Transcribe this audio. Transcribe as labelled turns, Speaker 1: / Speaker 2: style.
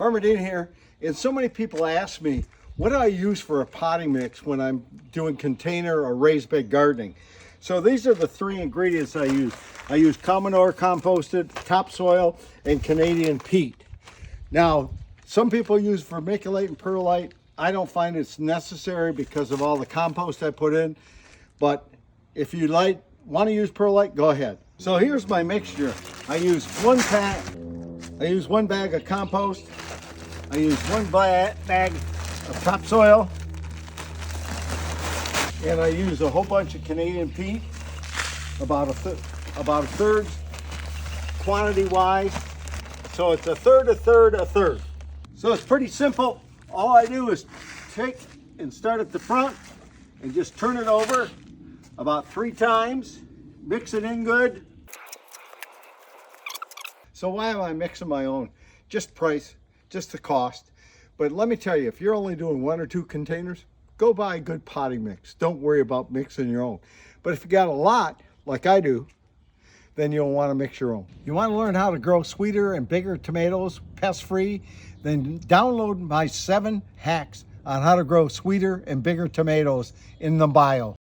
Speaker 1: Farmer Dean here, and so many people ask me, what do I use for a potting mix when I'm doing container or raised bed gardening? So these are the three ingredients I use. I use common ore composted, topsoil, and Canadian peat. Now, some people use vermiculite and perlite. I don't find it's necessary because of all the compost I put in, but if you want to use perlite, go ahead. So here's my mixture. I use one bag of compost. I use one bag of topsoil, and I use a whole bunch of Canadian peat, about a third quantity wise. So it's a third. So it's pretty simple. All I do is take and start at the front and just turn it over about 3 times, mix it in good. So why am I mixing my own? Just price, just the cost. But let me tell you, if you're only doing 1 or 2 containers, go buy a good potting mix. Don't worry about mixing your own. But if you got a lot, like I do, then you'll want to mix your own. You want to learn how to grow sweeter and bigger tomatoes, pest-free? Then download my 7 hacks on how to grow sweeter and bigger tomatoes in the bio.